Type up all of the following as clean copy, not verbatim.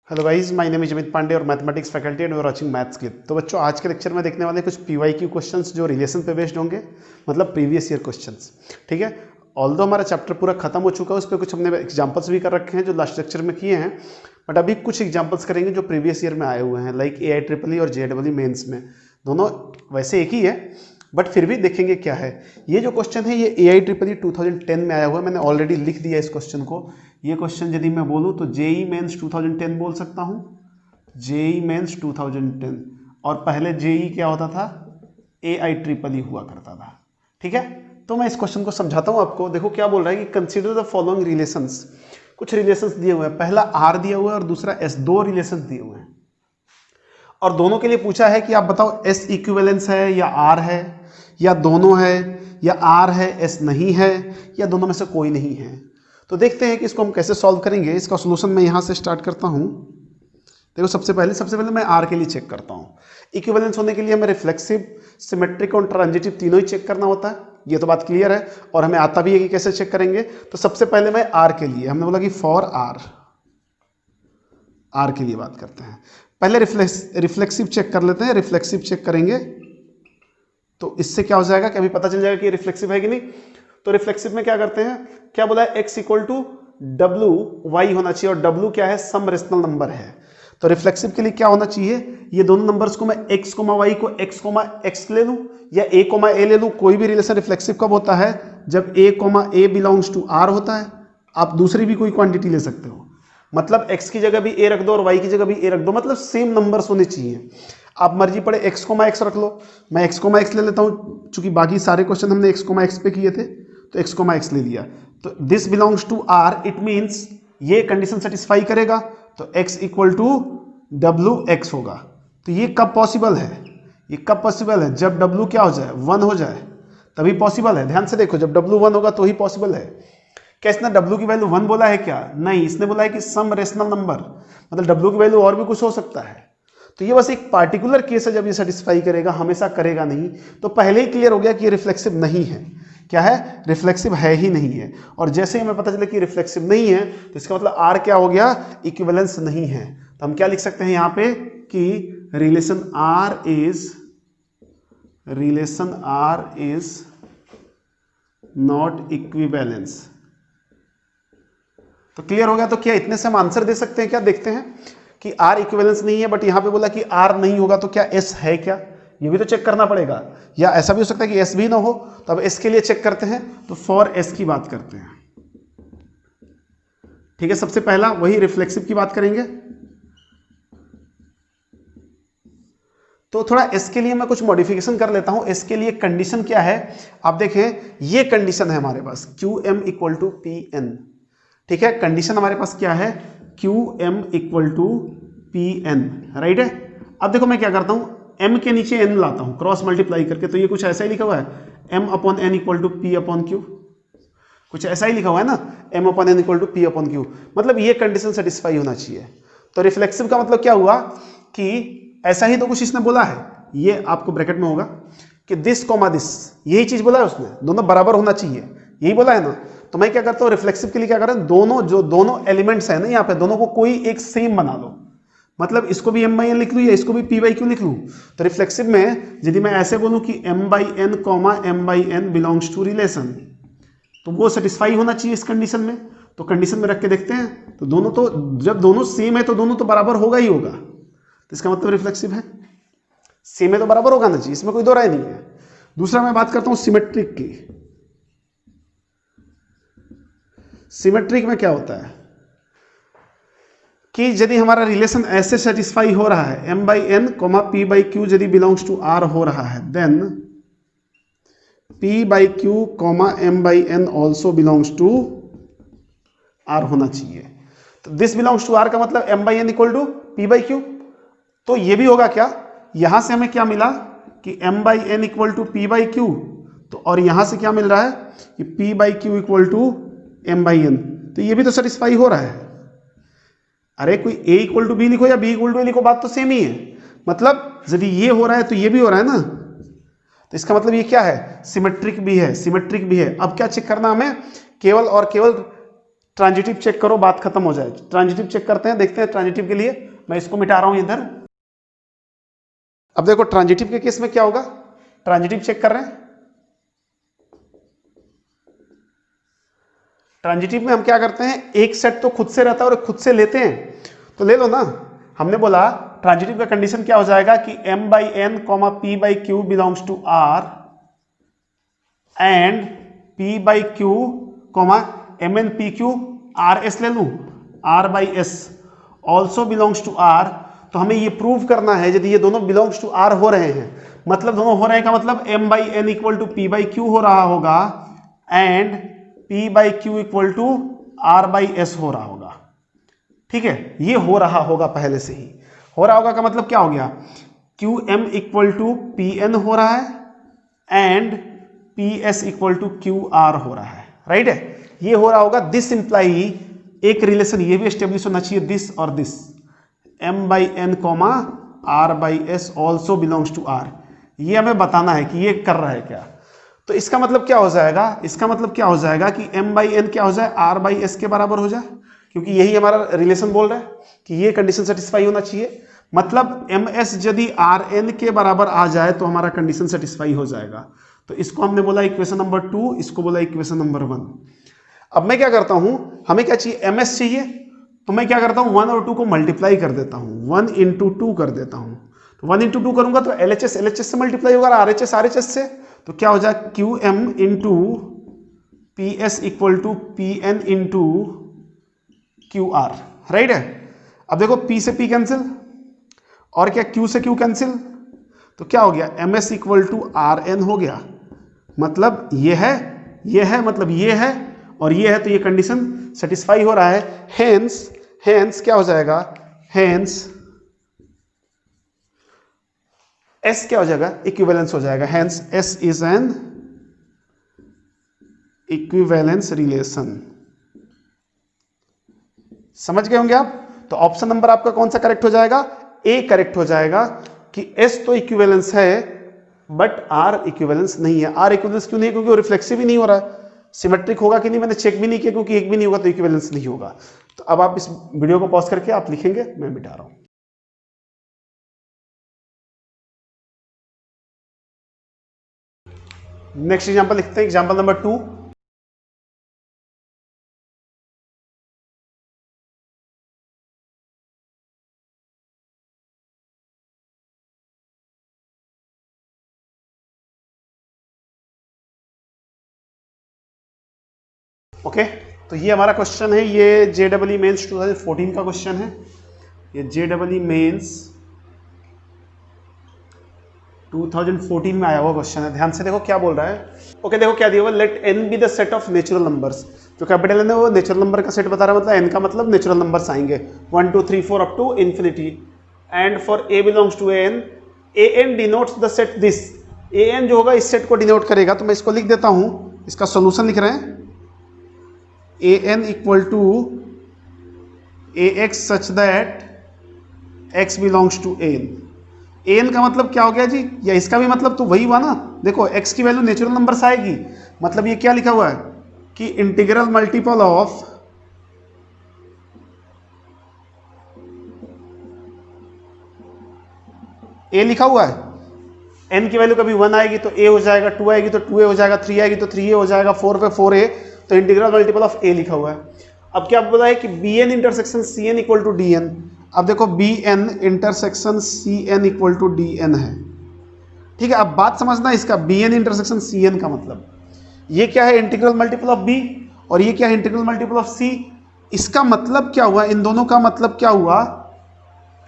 Hello guys, my name is Amit Pandey और mathematics faculty and we are watching maths clip. तो बच्चों, आज के लेक्चर में देखने वाले कुछ पीवाईक्यू क्वेश्चंस जो रिलेशन पे बेस्ड होंगे, मतलब प्रीवियस ईयर क्वेश्चंस। ठीक है, ऑल्दो हमारा चैप्टर पूरा खत्म हो चुका है, उस पर कुछ हमने एग्जांपल्स भी कर रखे हैं जो लास्ट लेक्चर में किए हैं, बट अभी कुछ एग्जांपल्स करेंगे जो प्रीवियस ईयर में आए हुए हैं, लाइक AIEEE और JEE मेंस में। दोनों वैसे एक ही है, बट फिर भी देखेंगे क्या है। ये जो क्वेश्चन है ये AIEEE 2010 में आया हुआ है, मैंने ऑलरेडी लिख दिया इस क्वेश्चन को। ये क्वेश्चन यदि मैं बोलूँ तो JEE मेंस 2010 बोल सकता हूँ, JEE मेंस 2010। और पहले JEE क्या होता था, AIEEE हुआ करता था। ठीक है, तो मैं इस क्वेश्चन को समझाता हूँ आपको। देखो क्या बोल रहा है कि कंसीडर द फॉलोइंग रिलेशंस। कुछ रिलेशंस दिए हुए हैं, पहला R दिया हुआ है और दूसरा S, दो रिलेशंस दिए हुए हैं और दोनों के लिए पूछा है कि आप बताओ S इक्विवेलेंस है या R है, या दोनों है, या R है S नहीं है, या दोनों में से कोई नहीं है। तो देखते हैं कि इसको हम कैसे सॉल्व करेंगे। इसका सोल्यूशन मैं यहाँ से स्टार्ट करता हूँ। देखो सबसे पहले मैं R के लिए चेक करता हूँ। इक्विवेलेंस होने के लिए हमें रिफ्लेक्सिव, सिमेट्रिक और ट्रांजिटिव तीनों ही चेक करना होता है, ये तो बात क्लियर है और हमें आता भी है कि कैसे चेक करेंगे। तो सबसे पहले मैं R के लिए, हमने बोला कि फॉर R के लिए बात करते हैं। पहले रिफ्लेक्सिव चेक कर लेते हैं। रिफ्लेक्सिव चेक करेंगे तो इससे क्या हो जाएगा कि अभी पता चल जाएगा कि रिफ्लेक्सिव है कि नहीं। तो रिफ्लेक्सिव में क्या करते हैं, क्या बोला है, x equal to W Y होना चाहिए और w क्या है, सम रेशनल नंबर है। तो रिफ्लेक्सिव के लिए क्या होना चाहिए, ये दोनों नंबर्स को मैं x कोमा वाई को x कोमा x ले लूं या a कोमा a ले लूं। कोई भी रिलेशन रिफ्लेक्सिव कब होता है, जब a comma a belongs to r होता है। आप दूसरी भी कोई क्वांटिटी ले सकते हो, मतलब x की जगह भी a रख दो और y की जगह भी a रख दो, मतलब सेम नंबर्स होने चाहिए। आप मर्जी पड़े x कोमा x रख लो, मैं x कोमा x ले लेता हूँ, चूंकि बाकी सारे क्वेश्चन हमने x कोमा x पे किए थे तो x कोमा x ले लिया। तो this belongs to r, it means ये कंडीशन सेटिस्फाई करेगा, तो x equal to W X होगा। तो ये कब पॉसिबल है, ये कब पॉसिबल है, जब w क्या हो जाए, 1 हो जाए, तभी पॉसिबल है। ध्यान से देखो, जब w 1 होगा तो ही पॉसिबल है। क्या इसने w की वैल्यू 1 बोला है क्या, नहीं, इसने बोला है कि सम रेशनल नंबर, मतलब w की वैल्यू और भी कुछ हो सकता है। तो ये बस एक पार्टिकुलर केस है जब ये सेटिस्फाई करेगा, हमेशा करेगा नहीं। तो पहले ही क्लियर हो गया कि ये रिफ्लेक्सिव नहीं है। क्या है, रिफ्लेक्सिव है ही नहीं है। और जैसे ही हमें पता चला कि रिफ्लेक्सिव नहीं है तो इसका मतलब R क्या हो गया, इक्विवेलेंस नहीं है। तो हम क्या लिख सकते हैं यहाँ पे कि relation R is not equivalence. तो क्लियर हो गया। तो क्या इतने से हम आंसर दे सकते हैं क्या, देखते हैं कि R इक्विवेलेंस नहीं है, बट यहां पे बोला कि R नहीं होगा तो क्या S है क्या, ये भी तो चेक करना पड़ेगा। या ऐसा भी हो सकता है कि S भी ना हो, तो अब S के लिए चेक करते हैं। तो फॉर S की बात करते हैं। ठीक है, सबसे पहला वही रिफ्लेक्सिव की बात करेंगे। तो थोड़ा S के लिए मैं कुछ मॉडिफिकेशन कर लेता हूं। S के लिए कंडीशन क्या है, आप देखें, ये कंडीशन है हमारे पास QM इक्वल टू PN। ठीक है, कंडीशन हमारे पास क्या है, QM equal to PN, right है। अब देखो मैं क्या करता हूं, M के नीचे N लाता हूं क्रॉस मल्टीप्लाई करके, तो ये कुछ ऐसा ही लिखा हुआ है, M upon N equal to P upon Q, कुछ ऐसा ही लिखा हुआ है ना, M upon N equal to P upon Q, मतलब ये कंडीशन सेटिस्फाई होना चाहिए। तो रिफ्लेक्सिव का मतलब क्या हुआ कि ऐसा ही तो कुछ इसने बोला है, ये आपको ब्रैकेट में होगा कि दिस कोमा दिस, यही चीज बोला है उसने, दोनों बराबर होना चाहिए, यही बोला है ना। तो मैं क्या करता हूँ, रिफ्लेक्सिव के लिए क्या कर रहा हूं, दोनों एलिमेंट्स है ना यहाँ पे, दोनों को कोई एक सेम बना लो, मतलब इसको भी M/N लिख लूँ या इसको भी P/Q लिख लूँ। तो रिफ्लेक्सिव में यदि मैं ऐसे बोलूँ कि M/N comma M/N belongs to relation, तो वो सेटिस्फाई होना चाहिए इस कंडीशन में। तो कंडीशन में रख के देखते हैं, तो दोनों तो, जब दोनों सेम है तो दोनों तो बराबर होगा ही होगा, तो इसका मतलब रिफ्लेक्सिव है। सेम है तो बराबर होगा ना जी, इसमें कोई दो राय नहीं है। दूसरा मैं बात करता हूं सिमेट्रिक की। सिमेट्रिक में क्या होता है कि यदि हमारा रिलेशन ऐसे सेटिस्फाई हो रहा है, M/N P/Q यदि बिलोंग्स टू R हो रहा है, then P/Q M/N also belongs to R होना चाहिए। तो दिस बिलोंग्स टू R का मतलब M/N इक्वल टू P/Q। तो ये भी होगा क्या, यहां से हमें क्या मिला कि M/N इक्वल टू P/Q, तो और यहां से क्या मिल रहा है कि P/Q इक्वल टू M/N, तो ये भी तो सेटिस्फाई हो रहा है। अरे कोई A इक्वल टू B लिखो या B इक्वल टू A लिखो, बात तो सेम ही है। मतलब यदि ये हो रहा है तो ये भी हो रहा है ना, तो इसका मतलब ये क्या है, सिमेट्रिक भी है, सिमेट्रिक भी है। अब क्या चेक करना हमें, केवल और केवल ट्रांजिटिव चेक करो, बात खत्म हो जाए। ट्रांजिटिव चेक करते हैं, देखते हैं ट्रांजिटिव के लिए। मैं इसको मिटा रहा हूं इधर। अब देखो ट्रांजिटिव के केस में क्या होगा, ट्रांजिटिव चेक कर रहे हैं। ट्रांजिटिव में हम क्या करते हैं, एक सेट तो खुद से रहता है और खुद से लेते हैं, तो ले लो ना। हमने बोला ट्रांजिटिव का कंडीशन क्या हो जाएगा कि m/n, p/q belongs to r and p/q, mn/pq, rs ले लूं, r/s also belongs to r। तो हमें ये प्रूव करना है यदि ये दोनों बिलोंग्स टू r हो रहे हैं, मतलब दोनों हो रहे हैं का मतलब m/n इक्वल टू p/q हो रहा होगा and p/q equal to r/s हो रहा होगा। ठीक है, ये हो रहा होगा, पहले से ही हो रहा होगा का मतलब क्या हो गया, qm इक्वल टू pn हो रहा है and ps equal to qr हो रहा है, राइट है, ये हो रहा होगा। दिस इंप्लाई, एक रिलेशन ये भी एस्टेब्लिश होना चाहिए, दिस और this, m/n r/s also belongs to r। ये हमें बताना है कि ये कर रहा है क्या। तो इसका मतलब क्या हो जाएगा, इसका मतलब क्या हो जाएगा कि m/n क्या हो जाए, r/s के बराबर हो जाए, क्योंकि यही हमारा रिलेशन बोल रहा है कि ये कंडीशन सेटिस्फाई होना चाहिए। मतलब ms यदि rn के बराबर आ जाए तो हमारा कंडीशन सेटिस्फाई हो जाएगा। तो इसको हमने बोला इक्वेशन नंबर 2, इसको बोला इक्वेशन नंबर 1। अब मैं क्या करता हूं, हमें क्या चाहिए, ms चाहिए, तो मैं क्या करता हूं 1 और 2 को मल्टीप्लाई कर देता हूं, 1 इंटू 2 कर देता हूं। तो 1 इंटू 2 करूंगा तो LHS LHS से मल्टीप्लाई होगा, RHS RHS से, तो क्या हो जाए QM into PS equal to PN into QR, right है। अब देखो P से P कैंसिल और क्या Q से Q कैंसिल, तो क्या हो गया MS इक्वल टू RN हो गया। मतलब ये है मतलब ये है और ये है, तो ये कंडीशन सेटिस्फाई हो रहा है। हेंस क्या हो जाएगा, हेंस S क्या हो जाएगा, इक्विवेलेंस हो जाएगा। Hence S is an equivalence relation. समझ गए होंगे आप। तो ऑप्शन नंबर आपका कौन सा करेक्ट हो जाएगा, A करेक्ट हो जाएगा कि S तो इक्विवेलेंस है बट R इक्विवेलेंस नहीं है। R इक्विवेलेंस क्यों नहीं है, क्योंकि वो रिफ्लेक्सिव ही नहीं हो रहा है। सिमेट्रिक होगा कि नहीं मैंने चेक भी नहीं किया, क्योंकि एक भी नहीं होगा तो इक्विवेलेंस नहीं होगा। तो अब आप इस वीडियो को पॉज करके आप लिखेंगे, मैं मिटा रहा हूं। नेक्स्ट एग्जांपल लिखते हैं, एग्जांपल नंबर 2। ओके, तो ये हमारा क्वेश्चन है, ये JEE मेंस 2014 का क्वेश्चन है। ये JEE मेंस 2014 में आया हुआ क्वेश्चन है। ध्यान से देखो क्या बोल रहा है। ओके, देखो क्या दिया हुआ, let n be the set of natural numbers. जो कैपिटल n है वो नेचुरल नंबर का सेट बता रहा है, मतलब n का मतलब नेचुरल नंबर्स आएंगे 1 2 3 4 up to infinity. And for a belongs to an denotes the set this. an जो होगा इस सेट को डिनोट करेगा, तो मैं इसको लिख देता हूं, इसका सोल्यूशन लिख रहे हैं, an equal to ax such that x belongs to an का मतलब क्या हो गया जी, या इसका भी मतलब तो वही हुआ ना। देखो x की वैल्यू नेचुरल नंबर से आएगी, मतलब ये क्या लिखा हुआ है कि इंटीग्रल मल्टीपल ऑफ a लिखा हुआ है। n की वैल्यू कभी 1 आएगी तो a हो जाएगा, 2 आएगी तो 2a हो जाएगा, 3 आएगी तो 3a हो जाएगा, 4 पे 4a, तो इंटीग्रल मल्टीपल ऑफ a लिखा हुआ है। अब क्या बोला है कि bn intersection cn equal to dn। अब देखो bn intersection cn equal to dn है, ठीक है। अब बात समझना इसका, bn इंटरसेक्शन cn का मतलब ये क्या है, इंटीग्रल मल्टीपल ऑफ b, और ये क्या है, इंटीग्रल मल्टीपल ऑफ c। इसका मतलब क्या हुआ, इन दोनों का मतलब क्या हुआ,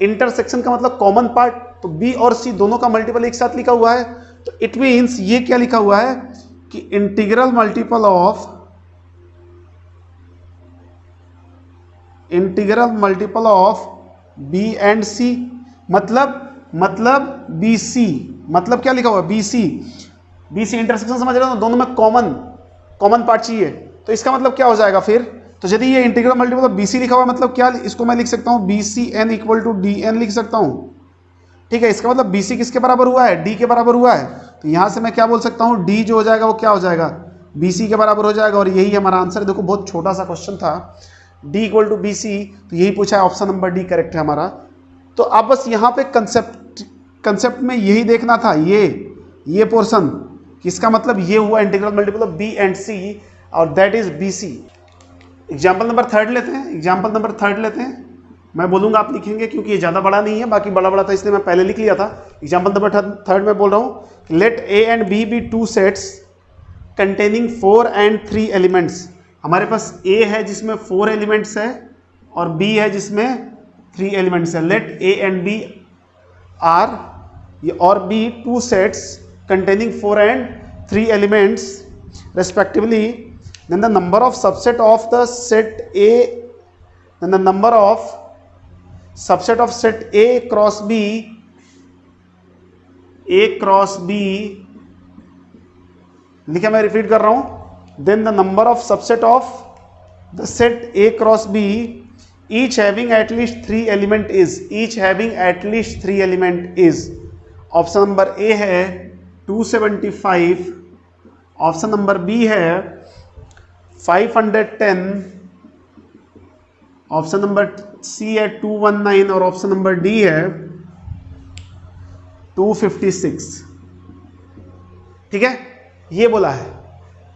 इंटरसेक्शन का मतलब कॉमन पार्ट, तो b और c दोनों का मल्टीपल एक साथ लिखा हुआ है। तो इट मीन्स ये क्या लिखा हुआ है कि integral multiple of b and c, मतलब bc, मतलब क्या लिखा हुआ है bc इंटरसेक्शन समझ रहे हो, दोनों में कॉमन पार्ट चाहिए। तो इसका मतलब क्या हो जाएगा फिर, तो यदि ये इंटीग्रल मल्टीपल ऑफ bc लिखा हुआ है, मतलब क्या, इसको मैं लिख सकता हूं bcn इक्वल टू dn लिख सकता हूं, ठीक है। इसका मतलब bc किसके बराबर हुआ है, d के बराबर हुआ है। तो यहां से मैं क्या बोल सकता हूं, d जो हो जाएगा वो क्या हो जाएगा, BC के बराबर हो जाएगा और यही हमारा आंसर है। देखो बहुत छोटा सा क्वेश्चन था, D इक्वल टू BC, तो यही पूछा है, ऑप्शन नंबर D करेक्ट है हमारा। तो आप बस यहाँ पे कंसेप्ट में यही देखना था, ये पोर्शन, इसका मतलब ये हुआ integral multiple of B and C और that is BC। Example number third लेते हैं, मैं बोलूँगा आप लिखेंगे क्योंकि ये ज़्यादा बड़ा नहीं है, बाकी बड़ा था इसलिए मैं पहले लिख लिया था। एग्जाम्पल नंबर थर्ड में बोल रहा हूँ, let A and B be 2 sets containing 4 and 3 elements. हमारे पास A है जिसमें 4 एलिमेंट्स है और B है जिसमें 3 एलिमेंट्स है। Let A and B are और B 2 sets containing 4 and 3 elements respectively, then the number of subset of the set A, then the number of subset of set A cross B लिखा, मैं repeat कर रहा हूं, then the number of subset of the set A cross B each having at least 3 element is, option number A है 275, option number B है 510, option number C है 219 और option number D है 256। ठीक है, ये बोला है।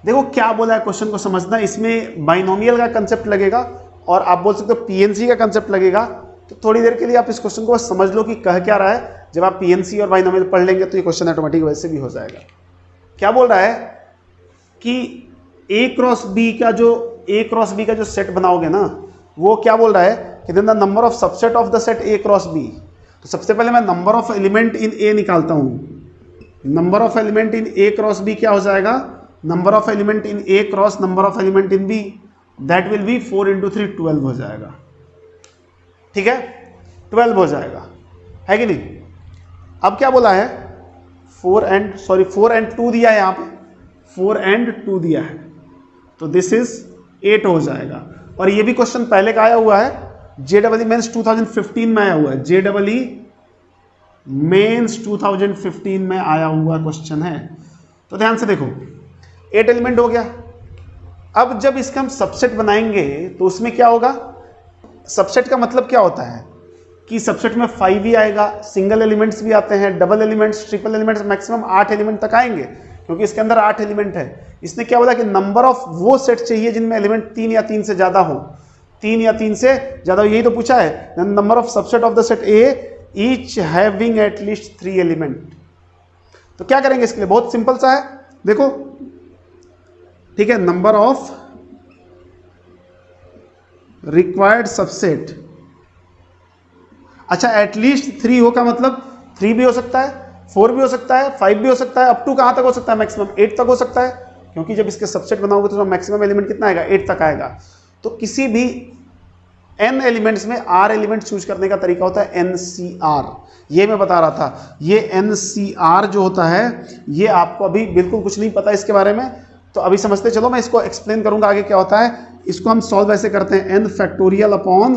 देखो क्या बोला है, क्वेश्चन को समझना, इसमें बाइनोमियल का कंसेप्ट लगेगा और आप बोल सकते हो PNC का कंसेप्ट लगेगा। तो थोड़ी देर के लिए आप इस क्वेश्चन को समझ लो कि कह क्या रहा है। जब आप PNC और बाइनोमियल पढ़ लेंगे तो ये क्वेश्चन ऑटोमेटिक वैसे भी हो जाएगा। क्या बोल रहा है कि A क्रॉस B का जो सेट बनाओगे ना, वो क्या बोल रहा है कि then the number of subset of the set A cross B। तो सबसे पहले मैं number of element in A निकालता हूं। Number of element in A cross B क्या हो जाएगा, number of element in A cross number of element in B, that will be 4 × 3 12 हो जाएगा। ठीक है, 12 हो जाएगा, है कि नहीं। अब क्या बोला है, 4 and 2 दिया है, यहाँ पे 4 and 2 दिया है, तो दिस इज 8 हो जाएगा। और ये भी क्वेश्चन पहले का आया हुआ है, JEE मेंस 2015 में आया हुआ है, JEE मेंस 2015 में आया हुआ क्वेश्चन है। तो ध्यान से देखो, 8 एलिमेंट हो गया। अब जब इसका हम सबसेट बनाएंगे तो उसमें क्या होगा, सबसेट का मतलब क्या होता है कि सबसेट में 5 भी आएगा, सिंगल एलिमेंट्स भी आते हैं, double elements, triple elements, maximum 8 element तक आएंगे क्योंकि इसके अंदर 8 एलिमेंट है। इसने क्या बोला कि नंबर ऑफ वो सेट चाहिए जिनमें एलिमेंट 3 या 3 से ज्यादा हो, 3 या 3 से ज्यादा, यही तो पूछा है। Number of subset of the set A each having at least 3 element. तो क्या करेंगे इसके लिए, बहुत सिंपल सा है, देखो ठीक है, नंबर ऑफ रिक्वायर्ड सबसेट, अच्छा एटलीस्ट 3 हो का मतलब 3 भी हो सकता है, 4 भी हो सकता है, 5 भी हो सकता है, अप टू कहां तक हो सकता है, मैक्सिमम 8 तक हो सकता है, क्योंकि जब इसके सबसेट बनाओगे तो मैक्सिमम एलिमेंट कितना आएगा, 8 तक आएगा। तो किसी भी n एलिमेंट्स में r एलिमेंट चूज करने का तरीका होता है NCR। ये मैं बता रहा था, ये NCR जो होता है, ये आपको अभी बिल्कुल कुछ नहीं पता इसके बारे में, तो अभी समझते चलो, मैं इसको एक्सप्लेन करूंगा आगे क्या होता है। इसको हम सॉल्व ऐसे करते हैं, n factorial upon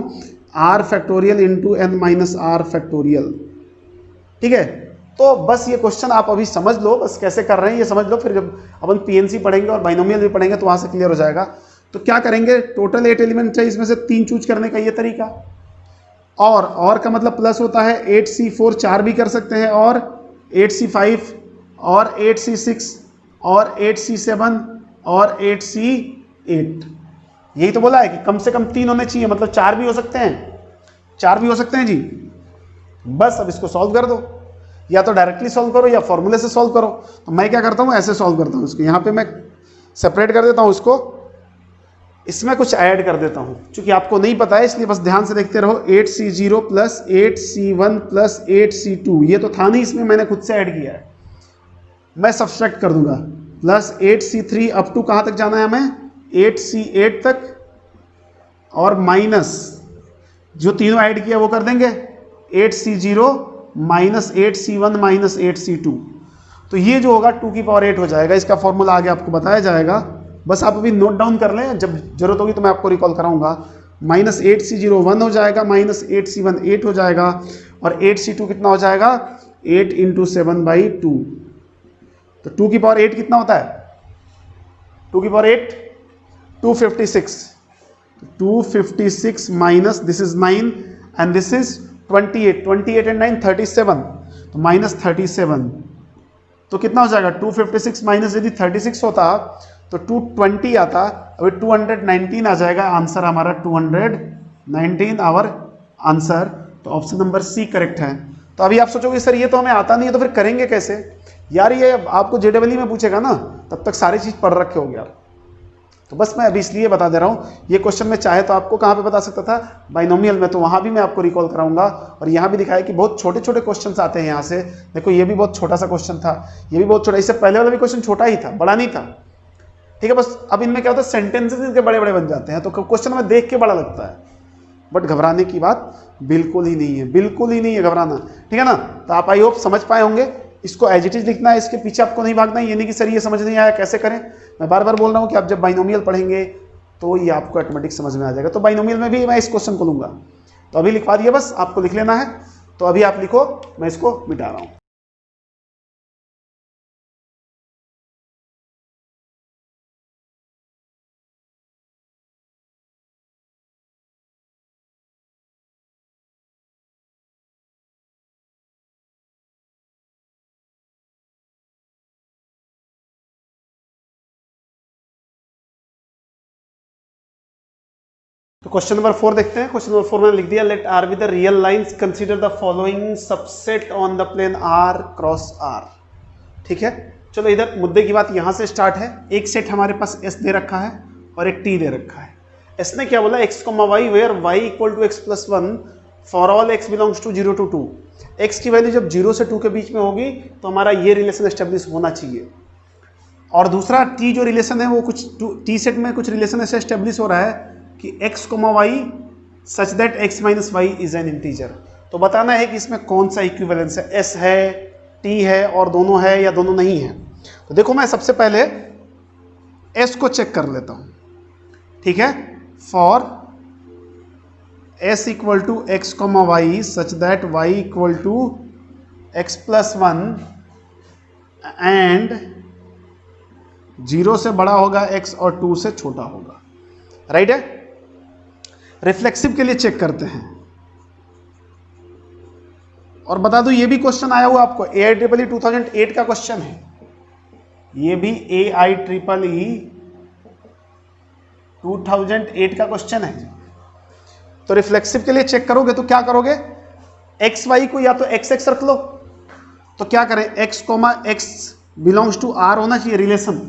r factorial into n minus r factorial. ठीक है, तो बस ये क्वेश्चन आप अभी समझ लो, बस कैसे कर रहे हैं ये समझ लो, फिर जब अपन PNC पढ़ेंगे और बाइनोमियल भी पढ़ेंगे तो वहां से क्लियर हो जाएगा। तो क्या करेंगे, टोटल 8 एलिमेंट है, इसमें से 3 चूज करने का ये तरीका, और का मतलब प्लस होता है, 8C4 4 भी कर सकते हैं, और 8C5 और 8C6 और 8C7 और 8C8। यही तो बोला है कि कम से कम 3 होने चाहिए, मतलब 4 भी हो सकते हैं, 4 भी हो सकते हैं जी। बस अब इसको सॉल्व कर दो, या तो डायरेक्टली सॉल्व करो या फॉर्मूले से सॉल्व करो। तो मैं क्या करता हूँ, ऐसे सॉल्व करता हूँ इसको, यहाँ पे मैं सेपरेट कर देता हूँ इसको, इसमें कुछ ऐड कर देता हूँ, क्योंकि आपको नहीं पता है इसलिए बस ध्यान से देखते रहो। 8C0 plus 8C1 plus 8C2, ये तो था नहीं, इसमें मैंने खुद से ऐड किया है, मैं सब्सट्रैक्ट कर दूंगा, प्लस 8C3 अप टू कहाँ तक जाना है हमें, 8C8 तक, और माइनस जो तीनों ऐड किया वो कर देंगे, 8C0 minus 8C1 minus 8C2। तो ये जो होगा 2 की पावर 8 हो जाएगा। इसका फॉर्मूला आगे आपको बताया जाएगा, बस आप अभी नोट डाउन कर लें, जब जरूरत होगी तो मैं आपको रिकॉल कराऊंगा। माइनस 8C0 1 हो जाएगा, माइनस 8C1 8 हो जाएगा, और 8C2 कितना हो जाएगा, 8 × 7/2। तो 2 की पावर 8 कितना होता है, 2 की power 8 256, 256 minus this is 9 and this is 28, 28 and 9 37, तो माइनस 37, तो कितना हो जाएगा 256 माइनस यदि 36 होता तो 220 आता, अभी 219 आ जाएगा, आंसर हमारा 219 आवर आंसर। तो ऑप्शन नंबर सी करेक्ट है। तो अभी आप सोचोगे सर ये तो हमें आता नहीं है तो फिर करेंगे कैसे यार, ये आपको जेडब्ल्यू में पूछेगा ना तब तक सारी चीज पढ़ रखे होगे आप। तो बस मैं अभी इसलिए बता दे रहा हूँ, ये क्वेश्चन में चाहे तो आपको कहाँ पे बता सकता था, बाइनोमियल में, तो वहाँ भी मैं आपको रिकॉल कराऊंगा। और यहाँ भी दिखाया कि बहुत छोटे छोटे क्वेश्चंस आते हैं यहाँ से। देखो ये भी बहुत छोटा सा क्वेश्चन था, ये भी बहुत छोटा, इससे पहले वाला भी क्वेश्चन छोटा ही था, बड़ा नहीं था, ठीक है। बस अब इनमें क्या होता है, सेंटेंसेस इनके बड़े बड़े बन जाते हैं, तो क्वेश्चन में देख के बड़ा लगता है, बट घबराने की बात बिल्कुल ही नहीं है, बिल्कुल ही नहीं है घबराना, ठीक है ना। तो आप आई होप समझ पाए होंगे। इसको एज इट इज लिखना है, इसके पीछे आपको नहीं भागना है, ये नहीं कि सर ये समझ नहीं आया कैसे करें। मैं बार बार बोल रहा हूँ कि आप जब बाइनोमियल पढ़ेंगे तो ये आपको ऑटोमेटिक समझ में आ जाएगा। तो बाइनोमियल में भी मैं इस क्वेश्चन को लूंगा, तो अभी लिखवा दिया, बस आपको लिख लेना है। तो अभी आप लिखो, मैं इसको मिटा रहा हूँ। तो क्वेश्चन नंबर 4 देखते हैं। क्वेश्चन नंबर 4 मैंने लिख दिया, let R be the real lines, consider the following subset on the plane R cross R. ठीक है, चलो इधर मुद्दे की बात यहां से स्टार्ट है। एक सेट हमारे पास एस दे रखा है और एक टी दे रखा है। एस ने क्या बोला, X comma Y where Y equal to X plus 1 for all X belongs to 0 to 2। X की वैल्यू जब 0 से 2 के बीच में होगी तो हमारा ये रिलेशन एस्टेब्लिश होना चाहिए। और दूसरा टी जो रिलेशन है वो कुछ टी सेट में कुछ रिलेशन ऐसे एस्टेब्लिश हो रहा है कि x comma Y such that x minus Y is an integer. तो बताना है कि इसमें कौन सा इक्विवेलेंस है, s है, t है और दोनों है या दोनों नहीं है। तो देखो मैं सबसे पहले s को चेक कर लेता हूं, ठीक है। For s equal to X comma Y such that y equal to X plus 1 and 0 से बड़ा होगा x और 2 से छोटा होगा, राइट है। रिफ्लेक्सिव के लिए चेक करते हैं। और बता दूं ये भी क्वेश्चन आया हुआ आपको, AIEEE 2008 का क्वेश्चन है, ये भी AIEEE 2008 का क्वेश्चन है। तो रिफ्लेक्सिव के लिए चेक करोगे तो क्या करोगे, एक्स वाई को या तो एक्स एक्स रख लो, तो क्या करें, X comma X belongs to R होना चाहिए रिलेशन।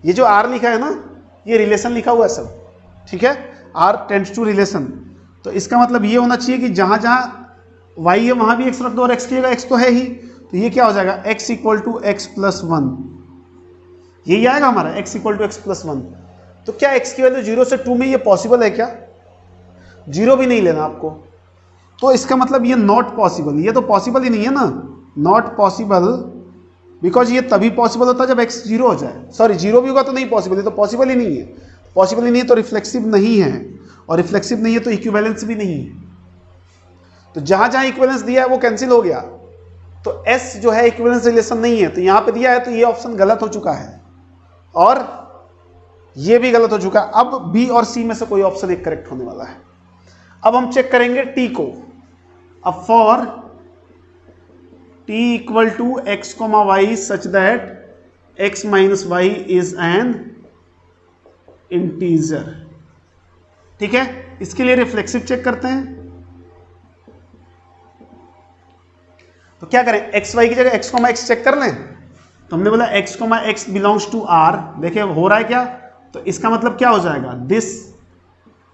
ये जो आर लिखा है ना, ये रिलेशन लिखा हुआ है सब, ठीक है, आर टेंड्स टू रिलेशन। तो इसका मतलब ये होना चाहिए कि जहां जहां वाई है वहां भी एक्स रख दो, और एक्स की जगह एक्स तो है ही, तो ये क्या हो जाएगा, X equal to X plus 1, यही आएगा हमारा X equal to X plus 1। तो क्या एक्स की वैल्यू 0 से 2 में ये पॉसिबल है क्या, 0 भी नहीं लेना आपको, तो इसका मतलब ये नॉट पॉसिबल, ये तो पॉसिबल ही नहीं है ना, नॉट पॉसिबल, बिकॉज ये तभी पॉसिबल होता है जब x 0 हो जाए, सॉरी 0 भी होगा तो नहीं पॉसिबल, ये तो पॉसिबल ही नहीं है, पॉसिबल ही नहीं है तो रिफ्लेक्सिव नहीं है, और रिफ्लेक्सिव नहीं है तो इक्विवेलेंस भी नहीं है। तो जहां जहां इक्विवेलेंस दिया है वो कैंसिल हो गया, तो s जो है इक्विवेलेंस रिलेशन नहीं है, तो यहां पे दिया है, तो ये ऑप्शन गलत हो चुका है और ये भी गलत हो चुका है। अब b और c में से कोई ऑप्शन एक करेक्ट होने वाला है। अब हम चेक करेंगे t को। अब for t equal to X comma Y such that x minus Y is an integer, ठीक है। इसके लिए रिफ्लेक्सिव चेक करते हैं। तो क्या करें, एक्स वाई की जगह एक्स कोमा एक्स चेक कर लें। तो हमने बोला X comma X belongs to R, देखिए हो रहा है क्या, तो इसका मतलब क्या हो जाएगा, this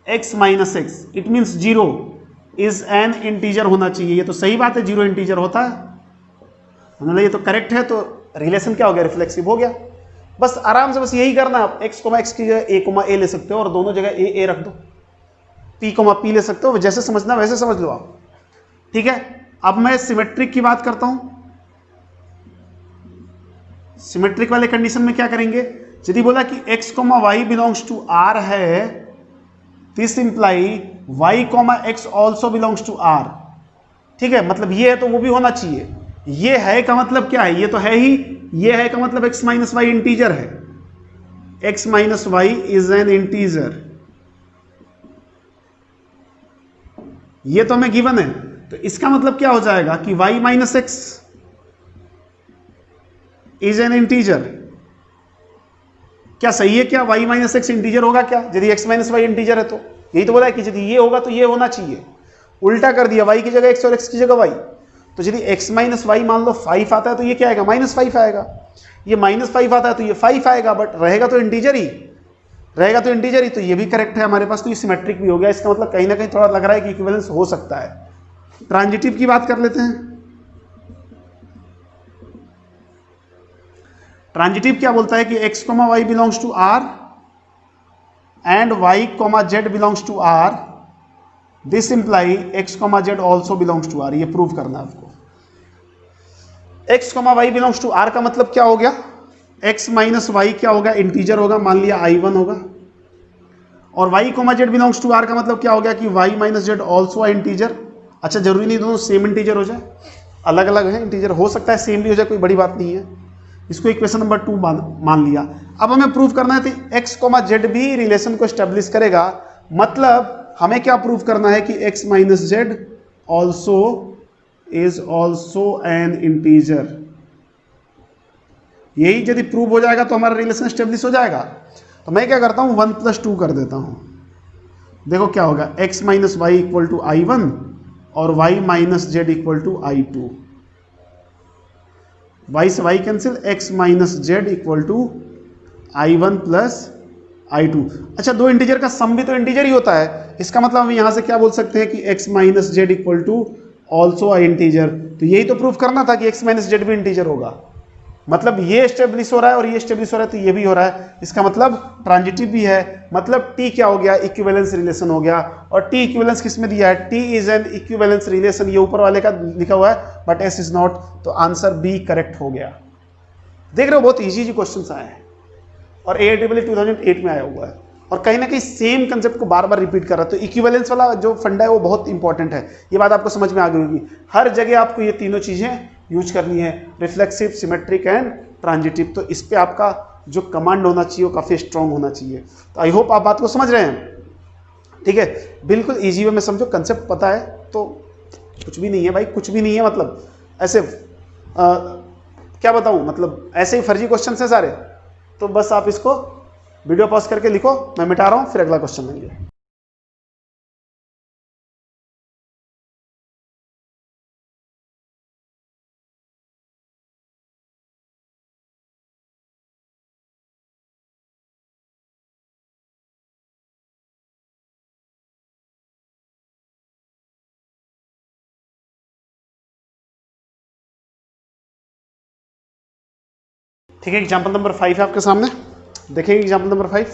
x minus x it means 0 is an integer होना चाहिए। ये तो सही बात है, 0 इंटीजर होता है, मतलब ये तो करेक्ट है, तो रिलेशन क्या हो गया, रिफ्लेक्सिव हो गया। बस आराम से बस यही करना, आप x कोमा x की जगह a कोमा a ले सकते हो और दोनों जगह a रख दो, p कोमा p ले सकते हो, जैसे समझना वैसे समझ लो आप, ठीक है। अब मैं सिमेट्रिक की बात करता हूं। सिमेट्रिक वाले कंडीशन में क्या करेंगे, यदि बोला कि x comma y belongs to r है, this imply y comma x also belongs to r, ठीक है। मतलब ये है तो वो भी होना चाहिए, ये है का मतलब क्या है, ये तो है ही, ये है का मतलब x माइनस वाई इंटीजर है, x minus Y is an integer, ये तो हमें गिवन है, तो इसका मतलब क्या हो जाएगा कि y minus x is an integer. क्या सही है? क्या y माइनस एक्स इंटीजर होगा क्या? यदि x माइनस वाई इंटीजर है तो यही तो बोला है कि यदि ये होगा तो ये होना चाहिए। उल्टा कर दिया, y की जगह x और x की जगह y। तो यदि x माइनस वाई मान लो 5 आता है तो ये क्या आएगा? -5 आएगा। ये -5 आता है तो ये 5 आएगा, बट रहेगा तो इंटीजर ही, रहेगा तो इंटीजर ही। तो ये भी करेक्ट है हमारे पास, तो ये सिमेट्रिक भी हो गया। इसका मतलब कहीं ना कहीं थोड़ा लग रहा है कि इक्विवेलेंस हो सकता है। ट्रांजिटिव की बात कर लेते हैं। ट्रांजिटिव क्या बोलता है कि x, y belongs to R and y, z belongs to R, this imply x, z also belongs to R। ये प्रूव करना है आपको। x, y belongs to R का मतलब क्या हो गया? x माइनस वाई क्या होगा? इंटीजर होगा, मान लिया I1 होगा। और y, z belongs to R का मतलब क्या हो गया कि y माइनस z ऑल्सो है इंटीजर। अच्छा, जरूरी नहीं दोनों सेम इंटीजर हो जाए, अलग अलग है इंटीजर, हो सकता है सेम भी हो जाए, कोई बड़ी बात नहीं है। इसको इक्वेशन नंबर 2 मान लिया। अब हमें प्रूव करना है कि x, z भी रिलेशन को एस्टेब्लिश करेगा। मतलब हमें क्या प्रूव करना है कि x minus Z also is also an integer. यही यदि प्रूव हो जाएगा तो हमारा रिलेशन एस्टेब्लिश हो जाएगा। तो मैं क्या करता हूं, 1 + 2 कर देता हूं। देखो क्या होगा, x minus Y equal to I1 और y minus Z equal to I2। y से y cancel, x minus Z equal to I1 plus I2। अच्छा, दो इंटीजर का सम भी तो इंटीजर ही होता है। इसका मतलब हम यहां से क्या बोल सकते हैं कि x minus Z equal to also I integer. तो यही तो प्रूफ करना था कि x माइनस जेड भी इंटीजर होगा। मतलब ये एस्टेब्लिश हो रहा है और ये एस्टेब्लिश हो रहा है, तो ये भी हो रहा है। इसका मतलब ट्रांजिटिव भी है। मतलब T क्या हो गया? इक्विवेलेंस रिलेशन हो गया। और T इक्विवेलेंस किस में दिया है? T is an equivalence relation, ये ऊपर वाले का लिखा हुआ है, बट S इज नॉट। तो आंसर B करेक्ट हो गया। देख रहे हो, बहुत इजी क्वेश्चन आए हैं और AIEEE 2008 में आया हुआ है, और कहीं ना कहीं सेम कंसेप्ट को बार बार रिपीट कर रहा है। तो इक्विवेलेंस वाला जो फंडा है वो बहुत इंपॉर्टेंट है। ये बात आपको समझ में आ गई होगी। हर जगह आपको ये तीनों चीजें यूज करनी है, रिफ्लेक्सिव, सिमेट्रिक एंड ट्रांजिटिव। तो इस पे आपका जो कमांड होना चाहिए वो काफी स्ट्रांग होना चाहिए। तो आई होप आप बात को समझ रहे हैं। ठीक है, बिल्कुल इजी वे में समझो, कंसेप्ट पता है तो कुछ भी नहीं है भाई, कुछ भी नहीं है। मतलब ऐसे क्या बताऊं, मतलब ऐसे ही फर्जी क्वेश्चन है सारे। तो बस आप इसको वीडियो पॉज करके लिखो, मैं मिटा रहा हूं, फिर अगला क्वेश्चन लेंगे। ठीक है, एग्जाम्पल नंबर 5 है आपके सामने, देखेंगे एग्जाम्पल नंबर 5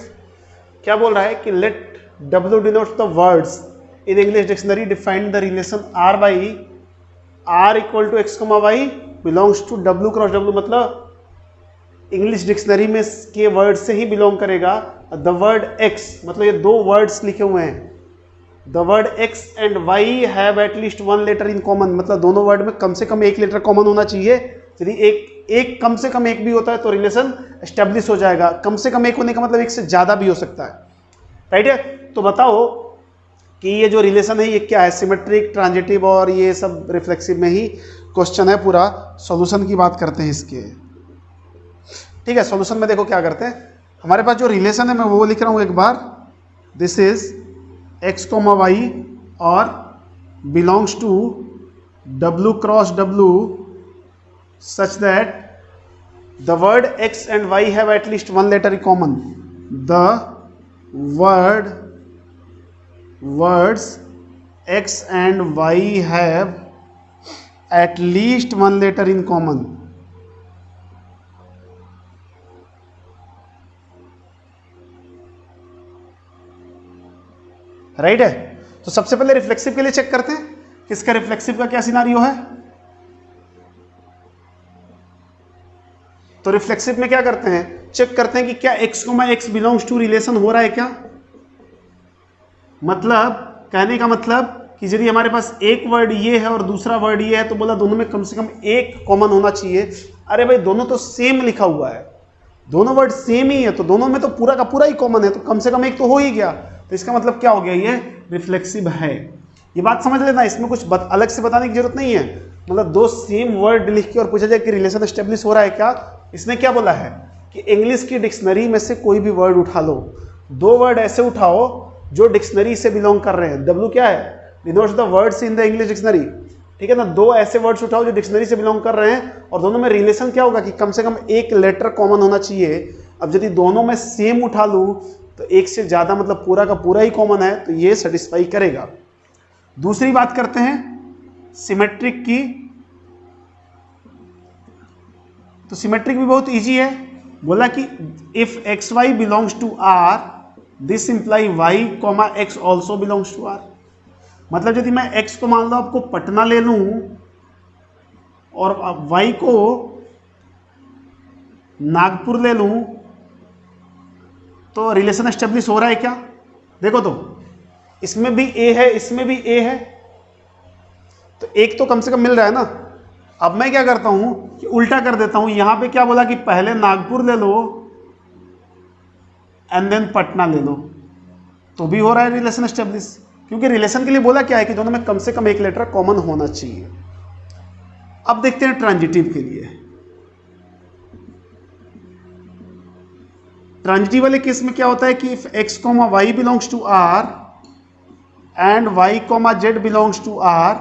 क्या बोल रहा है कि late W denotes the words in English dictionary define the relation R by R equal to x, y belongs to W cross W। मतलब इंग्लिश डिक्शनरी में के वर्ड से ही बिलोंग करेगा। द वर्ड x, मतलब ये दो वर्ड्स लिखे हुए हैं, the word x and y have at least 1 letter in common. मतलब दोनों वर्ड में कम से कम एक लेटर कॉमन होना चाहिए। यदि एक कम से कम एक भी होता है तो रिलेशन एस्टेब्लिश हो जाएगा। कम से कम एक होने का मतलब एक से ज्यादा भी हो सकता है, राइट है। तो बताओ कि ये जो रिलेशन है ये क्या है? सिमेट्रिक, ट्रांजिटिव और ये सब रिफ्लेक्सिव में ही क्वेश्चन है पूरा। सॉल्यूशन की बात करते हैं इसके। ठीक है, सॉल्यूशन में देखो क्या करते हैं। हमारे पास जो रिलेशन है मैं वो लिख रहा हूं एक बार। दिस इज x, y और belongs to W cross W such that the word x and y have at least 1 letter in common. The words x and y have at least 1 letter in common. Right है। तो सबसे पहले reflexive के लिए check करते हैं कि इसका रिफ्लेक्सिव का क्या सिनारियो है। तो रिफ्लेक्सिव में क्या करते हैं, चेक करते हैं कि क्या x, x belongs to relation हो रहा है क्या। मतलब कहने का मतलब कि यदि हमारे पास एक वर्ड ये है और दूसरा वर्ड ये है तो बोला दोनों में कम से कम एक कॉमन होना चाहिए। अरे भाई दोनों तो सेम लिखा हुआ है, दोनों वर्ड सेम ही है, तो दोनों में तो पूरा का पूरा ही कॉमन है, तो कम से कम एक तो हो ही गया। तो इसका मतलब क्या हो गया, ये रिफ्लेक्सिव है। ये बात समझ लेना, इसमें कुछ अलग से बताने की जरूरत नहीं है। मतलब दो सेम वर्ड लिख के और पूछा जाए कि रिलेशन एस्टेब्लिश हो रहा है क्या, इसने क्या बोला है कि इंग्लिश की डिक्शनरी में से कोई भी वर्ड उठा लो, दो वर्ड ऐसे उठाओ जो डिक्शनरी से बिलोंग कर रहे हैं। W क्या है, denotes the words in the English dictionary, ठीक है ना। दो ऐसे वर्ड्स उठाओ जो डिक्शनरी से बिलोंग कर रहे हैं, और दोनों में रिलेशन क्या होगा कि कम से कम एक लेटर कॉमन होना चाहिए। अब यदि दोनों में सेम उठा लूं तो एक से ज्यादा मतलब पूरा का पूरा ही कॉमन है, तो ये सेटिस्फाई करेगा। दूसरी बात करते हैं सिमेट्रिक की। तो सिमेट्रिक भी बहुत इजी है। बोला कि if X Y belongs to R, this imply Y comma X also belongs to R. मतलब यदि मैं x को मान लो आपको पटना ले लूं और y को नागपुर ले लूं, तो रिलेशन एस्टेब्लिश हो रहा है क्या? देखो तो इसमें भी a है, इसमें भी a है, तो एक तो कम से कम मिल रहा है ना। अब मैं क्या करता हूं कि उल्टा कर देता हूं, यहां पे क्या बोला कि पहले नागपुर ले लो एंड देन पटना ले लो, तो भी हो रहा है रिलेशन एस्टेब्लिश, क्योंकि रिलेशन के लिए बोला क्या है कि दोनों में कम से कम एक लेटर कॉमन होना चाहिए। अब देखते हैं ट्रांजिटिव के लिए। ट्रांजिटिव वाले केस में क्या होता है कि if x, y belongs to r and y, z belongs to r,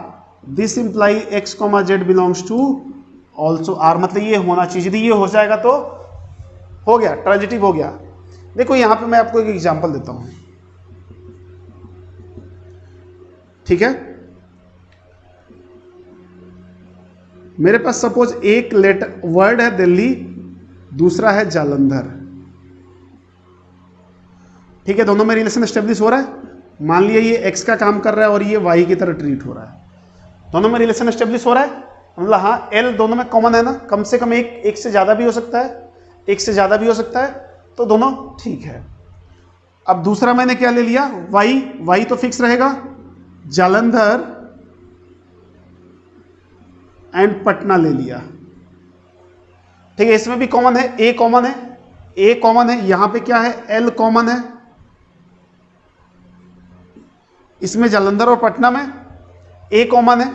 this imply x, z belongs to also r। मतलब ये होना चाहिए, यदि ये हो जाएगा तो हो गया, ट्रांजिटिव हो गया। देखो यहां पे मैं आपको एक एग्जांपल देता हूं, ठीक है। मेरे पास सपोज एक लेटर वर्ड है दिल्ली, दूसरा है जालंधर, ठीक है। दोनों में रिलेशन एस्टेब्लिश हो रहा है। मान लिया ये x का काम कर रहा है और ये y की तरह ट्रीट हो रहा है, दोनों में रिलेशन एस्टेब्लिश हो रहा है। मतलब हाँ L दोनों में कॉमन है ना, कम से कम एक से ज्यादा भी हो सकता है, एक से ज्यादा भी हो सकता है, तो दोनों ठीक है। अब दूसरा मैंने क्या ले लिया, y तो फिक्स रहेगा, जालंधर एंड पटना ले लिया, ठीक है। इसमें भी कॉमन है, a कॉमन है, a कॉमन है, यहां पे क्या है L कॉमन है, इसमें जालंधर और पटना में a कॉमन है,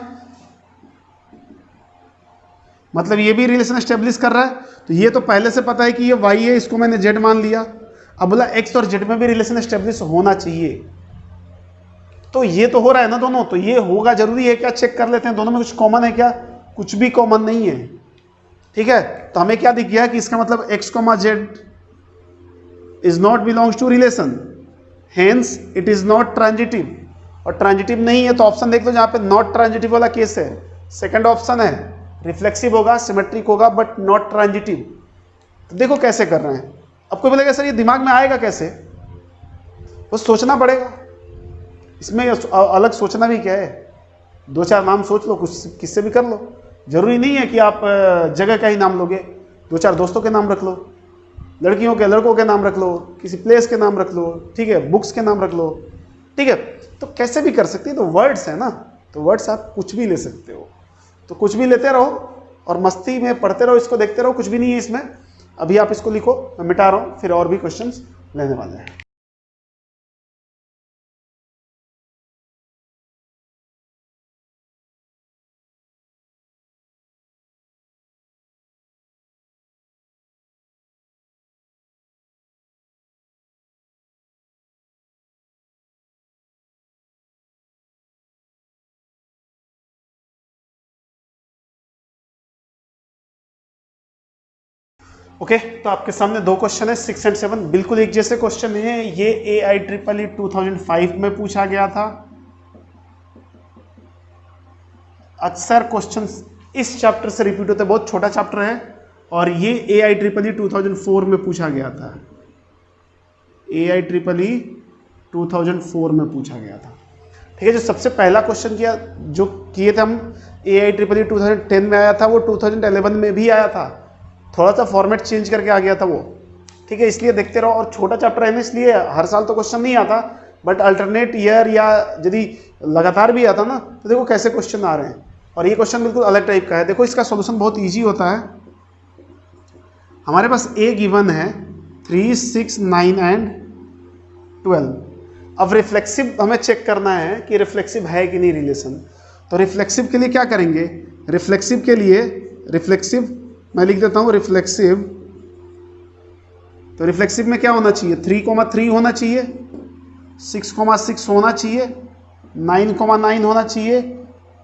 मतलब ये भी रिलेशन एस्टेब्लिश कर रहा है। तो ये तो पहले से पता है कि ये y है, इसको मैंने z मान लिया। अब बोला x और z में भी रिलेशन एस्टेब्लिश होना चाहिए, तो ये तो हो रहा है ना दोनों, तो ये होगा जरूरी है क्या, चेक कर लेते हैं दोनों में कुछ कॉमन है क्या। कुछ भी कॉमन नहीं है, ठीक है। तो हमें क्या दिख गया कि इसका मतलब x, z is not belongs to relation, hence it is not transitive. और ट्रांजिटिव नहीं है तो ऑप्शन देख लो जहां पे नॉट ट्रांजिटिव वाला केस है, सेकंड ऑप्शन है, रिफ्लेक्सिव होगा, सिमेट्रिक होगा, बट नॉट ट्रांजिटिव। तो देखो कैसे कर रहे हैं। अब कोई बोलेगा सर ये दिमाग में आएगा कैसे, बस सोचना पड़ेगा। इसमें अलग सोचना भी क्या है, दो चार नाम सोच लो, कुछ किससे भी कर लो। जरूरी नहीं है कि आप जगह का ही नाम लोगे, दो चार दोस्तों के नाम रख लो, लड़कियों के लड़कों के नाम रख लो, किसी प्लेस के नाम रख लो, ठीक है, बुक्स के नाम रख लो, ठीक है। तो कैसे भी कर सकते हैं, तो वर्ड्स है ना, तो वर्ड्स आप कुछ भी ले सकते हो, तो कुछ भी लेते रहो और मस्ती में पढ़ते रहो, इसको देखते रहो, कुछ भी नहीं है इसमें। अभी आप इसको लिखो, मैं मिटा रहा हूँ, फिर और भी क्वेश्चंस लेने वाले हैं। ओके तो आपके सामने दो क्वेश्चन है, 6 एंड 7 बिल्कुल एक जैसे क्वेश्चन है। ये AIEEE 2005 में पूछा गया था। अक्सर क्वेश्चन इस चैप्टर से रिपीट होते, बहुत छोटा चैप्टर है, और ये AIEEE 2004 में पूछा गया था। AIEEE 2004 में पूछा गया था, ठीक है। जो सबसे पहला क्वेश्चन किया जो किए थे हम, AIEEE 2010 में आया था, वो 2011 में भी आया था, थोड़ा सा फॉर्मेट चेंज करके आ गया था वो, ठीक है। इसलिए देखते रहो, और छोटा चैप्टर है ना, इसलिए हर साल तो क्वेश्चन नहीं आता, बट अल्टरनेट ईयर या यदि लगातार भी आता ना, तो देखो कैसे क्वेश्चन आ रहे हैं। और ये क्वेश्चन बिल्कुल अलग टाइप का है। देखो इसका सॉल्यूशन बहुत इजी होता है। हमारे पास ए गिवन है 3, 6, 9 एंड 12। अब रिफ्लेक्सिव हमें चेक करना है कि रिफ्लेक्सिव है कि नहीं रिलेशन। तो रिफ्लेक्सिव के लिए क्या करेंगे, रिफ्लेक्सिव के लिए रिफ्लेक्सिव मैं लिख देता हूँ रिफ्लेक्सिव। तो रिफ्लेक्सिव में क्या होना चाहिए, 3,3 होना चाहिए, 6,6 होना चाहिए, 9,9 होना चाहिए,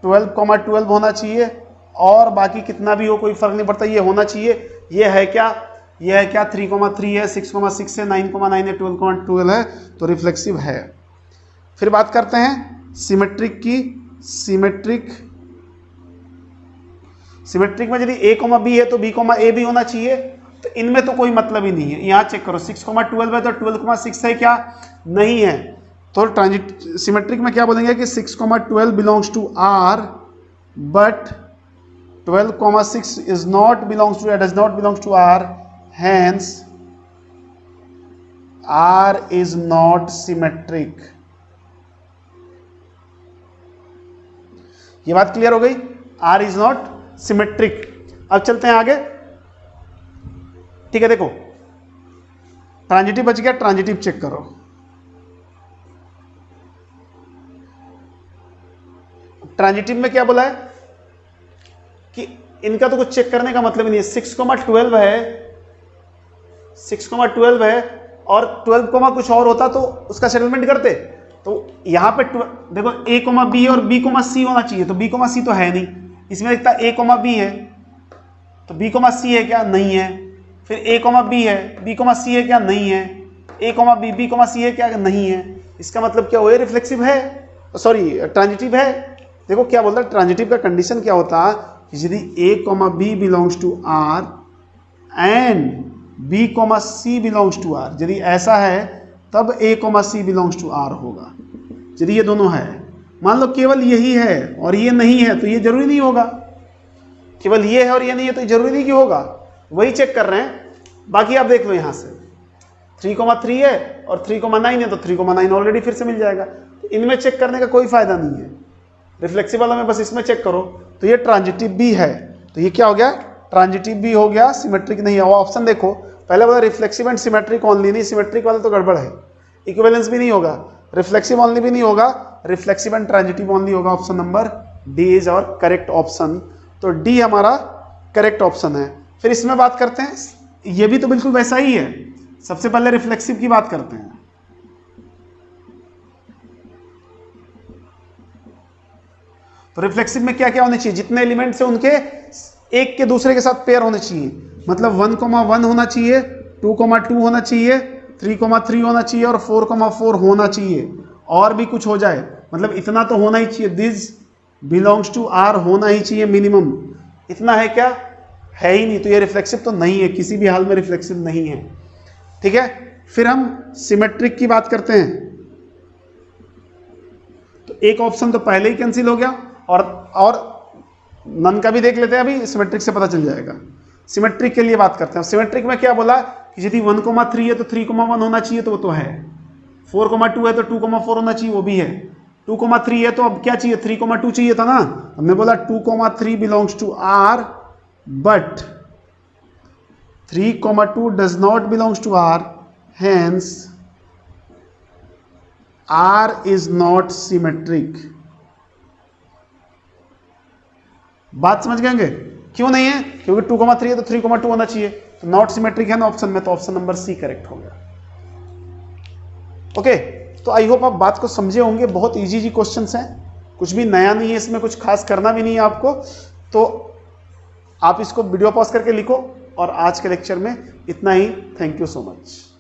12,12 होना चाहिए, और बाकी कितना भी हो कोई फर्क नहीं पड़ता, ये होना चाहिए। ये है क्या, ये है क्या 3,3 है, 6,6 है, 9,9 है, 12,12 है, तो रिफ्लेक्सिव है। फिर बात करते हैं सिमेट्रिक की। सिमेट्रिक में यदि a, b है तो b, a भी होना चाहिए। तो इनमें तो कोई मतलब ही नहीं है। यहाँ चेक करो 6,12 है तो 12,6 है क्या, नहीं है। तो सिमेट्रिक में क्या बोलेंगे कि 6,12 belongs to R but 12,6 is not belongs to, does not belongs to R, hence R is not symmetric। ये बात क्लियर हो गई, R is not symmetric। अब चलते हैं आगे, ठीक है। देखो ट्रांजिटिव बच गया, ट्रांजिटिव चेक करो। ट्रांजिटिव में क्या बोला है कि इनका तो कुछ चेक करने का मतलब ही नहीं है। 6,12 है, 6,12 है और 12, कुछ और होता तो उसका सेटलमेंट करते। तो यहाँ पे देखो a, b और b, c होना चाहिए, तो b, c तो है नहीं। इसमें लिखता a, b है, तो b, c है क्या, नहीं है। फिर a, b है, b, c है क्या, नहीं है। a, b, c है क्या, नहीं है। इसका मतलब क्या हुआ, रिफ्लेक्सिव है, सॉरी ट्रांजिटिव है। देखो क्या बोलता है ट्रांजिटिव का कंडीशन क्या होता है, यदि a, b belongs to R and b, c belongs to R, यदि ऐसा है तब a, c belongs to R होगा। यदि ये दोनों है, मान लो केवल यही है और ये नहीं है तो ये जरूरी नहीं होगा। केवल ये है और ये नहीं है तो जरूरी नहीं कि होगा, वही चेक कर रहे हैं। बाकी आप देख लो यहाँ से 3,3 है और 3,9 है, तो 3,9 ऑलरेडी फिर से मिल जाएगा। तो इनमें चेक करने का कोई फायदा नहीं है, रिफ्लेक्सिव वाला में बस इसमें चेक करो। तो ये ट्रांजिटिव भी है, तो ये क्या हो गया, ट्रांजिटिव भी हो गया, सिमेट्रिक नहीं है। वो ऑप्शन देखो, पहले बोला रिफ्लेक्सिव एंड सिमेट्रिक ओनली, नहीं सिमेट्रिक वाला तो गड़बड़ है। इक्विवेलेंस भी नहीं होगा, रिफ्लेक्सिव ओनली भी नहीं होगा, रिफ्लेक्सिव एंड ट्रांजिटिव ओनली होगा। Option number D is our correct option. तो डी हमारा करेक्ट ऑप्शन है। फिर इसमें बात करते हैं, ये भी तो बिल्कुल वैसा ही है। सबसे पहले रिफ्लेक्सिव की बात करते हैं। तो रिफ्लेक्सिव में क्या क्या होने चाहिए, जितने एलिमेंट्स हैं उनके एक के दूसरे के साथ पेयर होने चाहिए। मतलब 1,1 होना चाहिए, 2,2 होना चाहिए, 3,3 होना चाहिए और 4,4 होना चाहिए। और भी कुछ हो जाए, मतलब इतना तो होना ही चाहिए। दिस बिलोंग्स टू R होना ही चाहिए मिनिमम। इतना है क्या, है ही नहीं, तो ये रिफ्लेक्सिव तो नहीं है, किसी भी हाल में रिफ्लेक्सिव नहीं है। ठीक है, फिर हम सिमेट्रिक की बात करते हैं। तो एक ऑप्शन तो पहले ही कैंसिल हो गया, और नन का भी देख लेते हैं, अभी सिमेट्रिक से पता चल जाएगा। सिमेट्रिक के लिए बात करते हैं। सिमेट्रिक में क्या बोला कि यदि 1,3 है तो 3,1 होना चाहिए, तो वो तो है। 4,2 है तो 2,4 होना चाहिए, वो भी है। 2,3 है तो अब क्या चाहिए, 3,2 चाहिए था ना। हमने बोला 2,3 belongs to R but 3,2 does not belongs to R, hence R is not symmetric। बात समझ गए? क्यों नहीं है, क्योंकि 2,3 है तो 3,2 होना चाहिए, तो नॉट सिमेट्रिक है ना ऑप्शन में, तो ऑप्शन नंबर सी करेक्ट हो गया। ओके, तो आई होप आप बात को समझे होंगे। बहुत इजी क्वेश्चंस हैं, कुछ भी नया नहीं है इसमें, कुछ खास करना भी नहीं है आपको। तो आप इसको वीडियो पॉज करके लिखो, और आज के लेक्चर में इतना ही। Thank you so much.